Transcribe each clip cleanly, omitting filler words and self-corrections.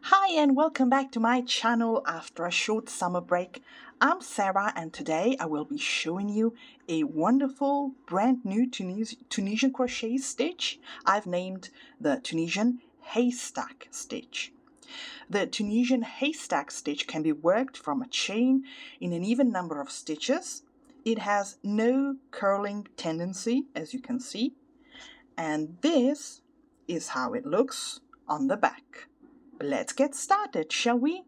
Hi and welcome back to my channel after a short summer break. I'm Sarah and today I will be showing you a wonderful brand new Tunisian crochet stitch I've named the Tunisian Haystack Stitch. The Tunisian Haystack Stitch can be worked from a chain in an even number of stitches. It has no curling tendency, as you can see, and this is how it looks on the back. Let's get started, shall we?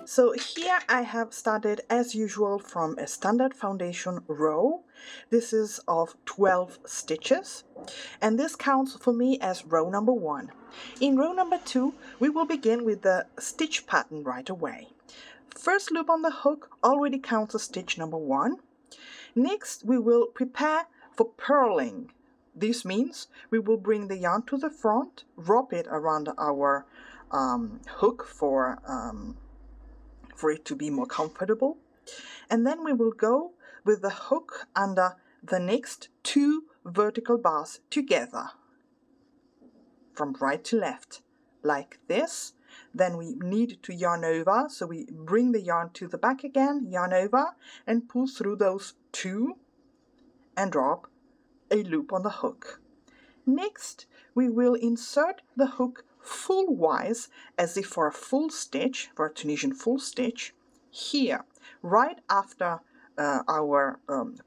So here I have started as usual from a standard foundation row. This is of 12 stitches and this counts for me as row number 1. In row number 2 we will begin with the stitch pattern right away. First loop on the hook already counts as stitch number 1. Next we will prepare for purling. This means we will bring the yarn to the front, wrap it around our hook for it to be more comfortable, and then we will go with the hook under the next 2 vertical bars together from right to left like this. Then we need to yarn over, so we bring the yarn to the back again, yarn over and pull through those 2 and drop a loop on the hook. Next we will insert the hook full-wise as if for a full stitch, for a Tunisian full stitch, here right after our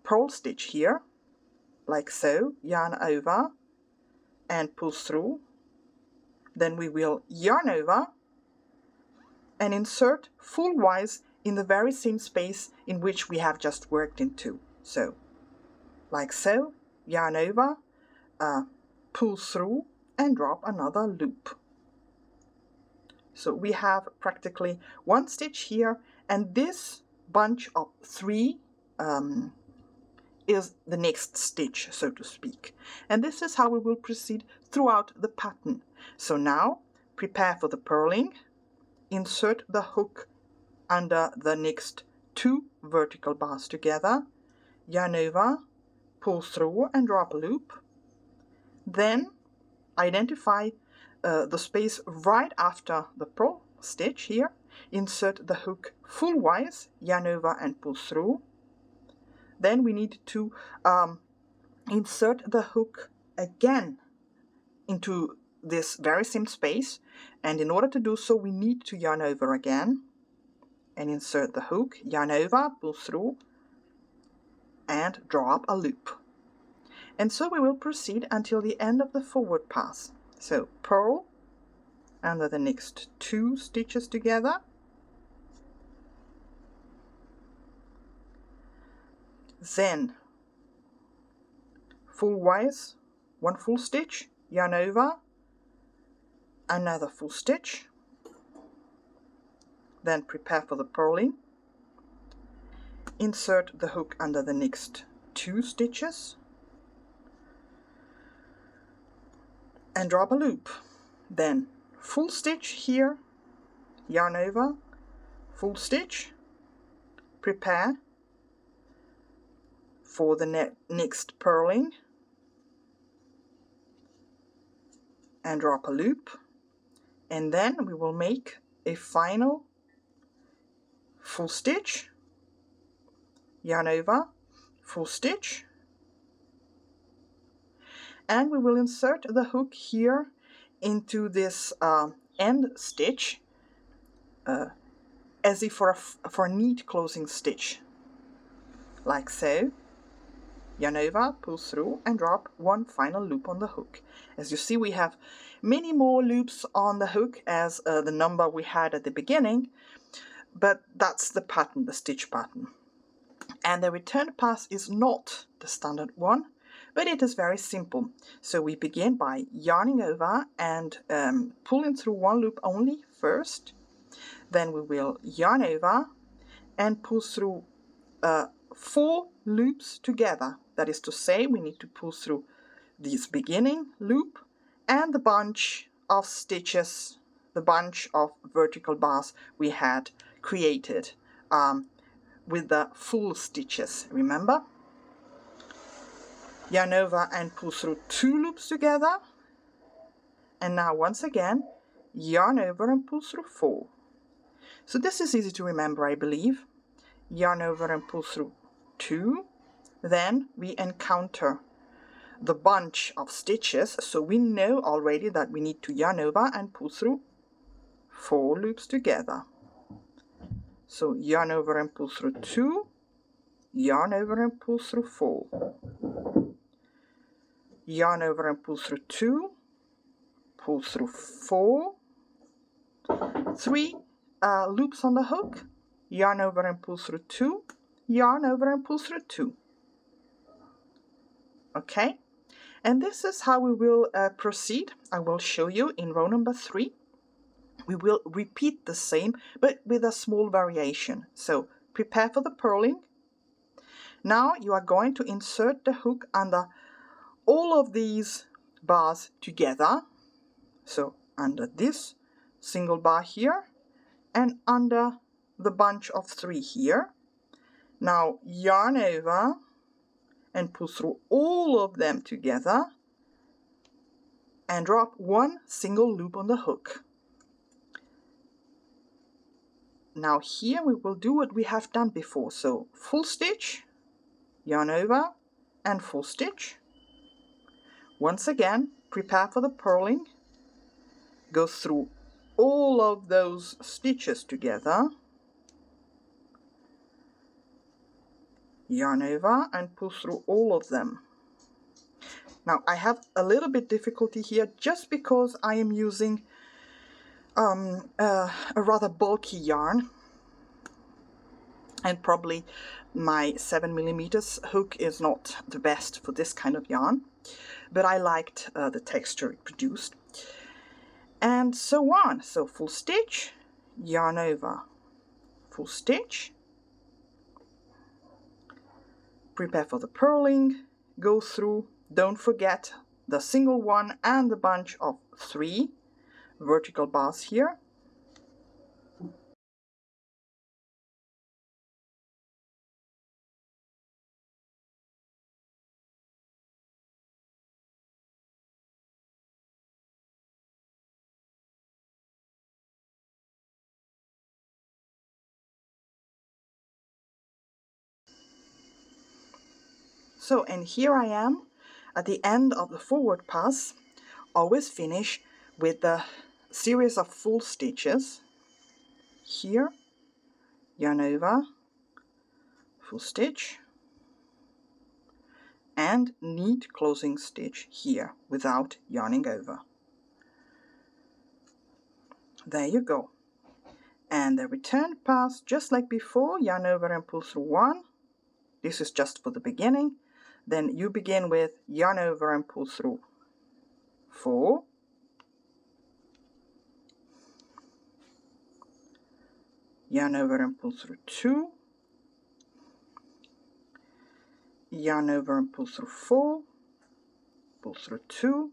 purl stitch here, like so. Yarn over and pull through. Then we will yarn over and insert full-wise in the very same space in which we have just worked into. So like so, yarn over, pull through and drop another loop. So we have practically 1 stitch here, and this bunch of 3 is the next stitch, so to speak. And this is how we will proceed throughout the pattern. So now prepare for the purling, insert the hook under the next 2 vertical bars together, yarn over, pull through and drop a loop. Then identify the space right after the purl stitch here, insert the hook full-wise, yarn over and pull through. Then we need to insert the hook again into this very same space, and in order to do so we need to yarn over again and insert the hook, yarn over, pull through and draw up a loop. And so we will proceed until the end of the forward pass. So purl under the next 2 stitches together, then full-wise 1 full stitch, yarn over, another full stitch, then prepare for the purling, insert the hook under the next 2 stitches and drop a loop. Then full stitch here, yarn over, full stitch, prepare for the next purling and drop a loop, and then we will make a final full stitch, yarn over, full stitch, and we will insert the hook here into this end stitch as if for a neat closing stitch, like so. Yarn over, pull through and drop 1 final loop on the hook. As you see, we have many more loops on the hook as the number we had at the beginning, but that's the pattern, the stitch pattern. And the return pass is not the standard one, but it is very simple. So we begin by yarning over and pulling through 1 loop only first. Then we will yarn over and pull through 4 loops together. That is to say, we need to pull through this beginning loop and the bunch of stitches, the bunch of vertical bars we had created with the full stitches, remember? yarn over and pull through 2 loops together, and now once again yarn over and pull through 4. So this is easy to remember, I believe. Yarn over and pull through 2, then we encounter the bunch of stitches, so we know already that we need to yarn over and pull through 4 loops together. So yarn over and pull through 2, yarn over and pull through 4, yarn over and pull through 2, pull through 4, 3 loops on the hook, yarn over and pull through 2, yarn over and pull through 2. Okay, and this is how we will proceed. I will show you in row number 3. We will repeat the same, but with a small variation. So prepare for the purling. Now you are going to insert the hook under all of these bars together. So under this single bar here and under the bunch of 3 here. Now yarn over and pull through all of them together and drop 1 single loop on the hook. Now here we will do what we have done before. So full stitch, yarn over and full stitch. Once again, prepare for the purling. Go through all of those stitches together, yarn over and pull through all of them. Now I have a little bit difficulty here just because I am using a rather bulky yarn, and probably my 7mm hook is not the best for this kind of yarn, but I liked the texture it produced. And so on. So full stitch, yarn over, full stitch, prepare for the purling, go through, don't forget the single one and the bunch of 3 vertical bars here. So, and here I am at the end of the forward pass. Always finish with the series of full stitches. Here, yarn over, full stitch, and neat closing stitch here without yarning over. There you go. And the return pass, just like before, yarn over and pull through 1. This is just for the beginning. Then you begin with yarn over and pull through 4, yarn over and pull through 2, yarn over and pull through 4, pull through 2,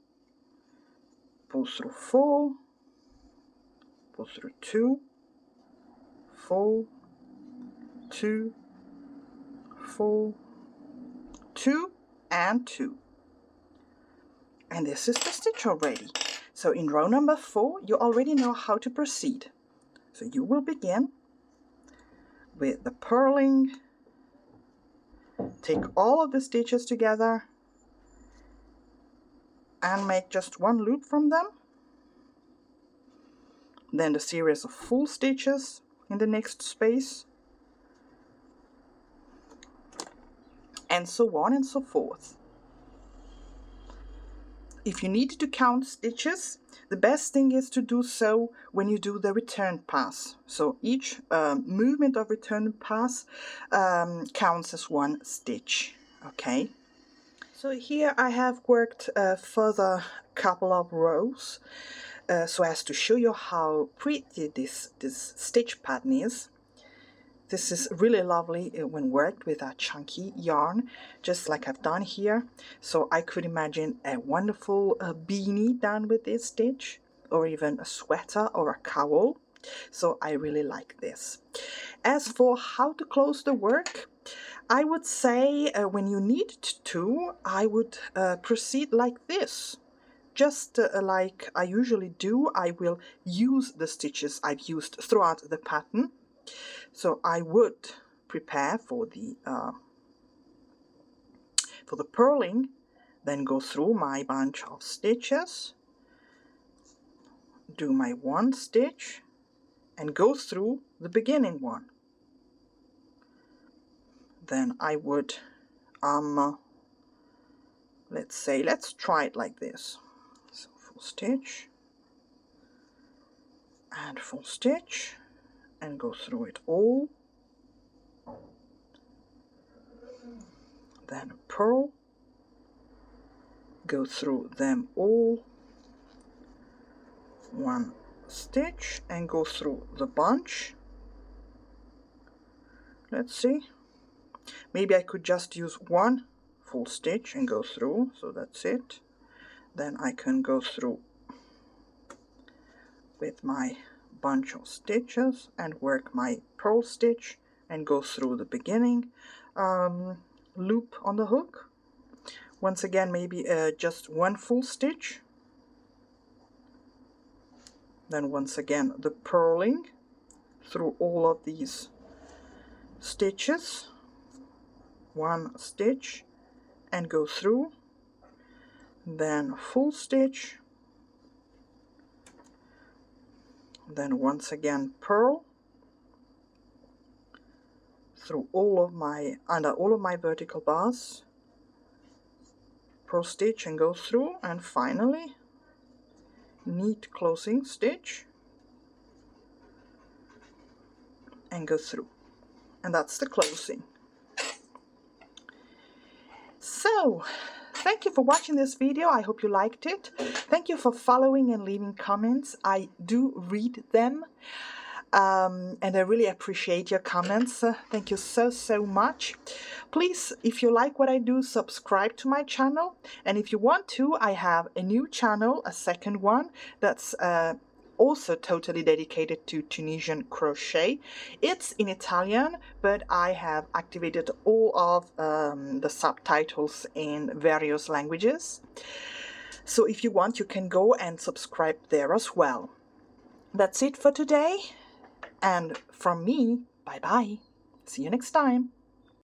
pull through 4, pull through 2, 4, 2, 4, 2, and 2. And this is the stitch already. So in row number 4 you already know how to proceed. So you will begin with the purling, take all of the stitches together and make just 1 loop from them, then the series of full stitches in the next space, and so on and so forth. If you need to count stitches, the best thing is to do so when you do the return pass. So each movement of return pass counts as 1 stitch. Okay. So here I have worked a further couple of rows so as to show you how pretty this stitch pattern is. This is really lovely when worked with a chunky yarn, just like I've done here. So I could imagine a wonderful beanie done with this stitch, or even a sweater or a cowl. So I really like this. As for how to close the work, I would say when you need to, I would proceed like this. Just like I usually do, I will use the stitches I've used throughout the pattern. So I would prepare for the purling, then go through my bunch of stitches, do my one stitch, and go through the beginning one. Then I would, let's try it like this. So full stitch, and full stitch, and go through it all. Then purl, go through them all, one stitch, and go through the bunch. Let's see, maybe I could just use one full stitch and go through, so that's it. Then I can go through with my bunch of stitches and work my purl stitch and go through the beginning loop on the hook. Once again, maybe just one full stitch. Then once again the purling through all of these stitches, one stitch and go through, then full stitch, then once again purl through all of my, under all of my vertical bars, purl stitch and go through, and finally neat closing stitch and go through, and that's the closing. So thank you for watching this video. I hope you liked it. Thank you for following and leaving comments. I do read them, and I really appreciate your comments. Thank you so much. Please, if you like what I do, subscribe to my channel, and if you want to, I have a new channel, a second one, that's also totally dedicated to Tunisian crochet. It's in Italian, but I have activated all of the subtitles in various languages. So if you want, you can go and subscribe there as well. That's it for today. And from me, bye-bye. See you next time.